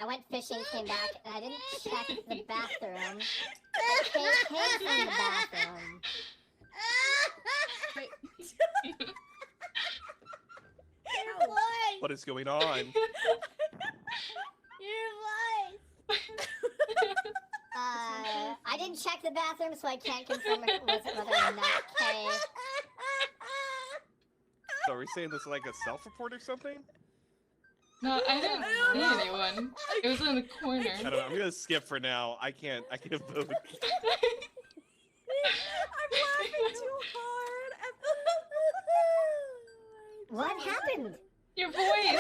I went fishing, came back, and I didn't check the bathroom. I came from the bathroom. Your voice! What is going on? Your voice! I didn't check the bathroom, so I can't confirm whether or not Kay. So are we saying this is like a self-report or something? No, I didn't see anyone. It was in the corner. I don't know. I'm gonna skip for now. I can't vote. I'm laughing too hard at the... What happened? Your voice!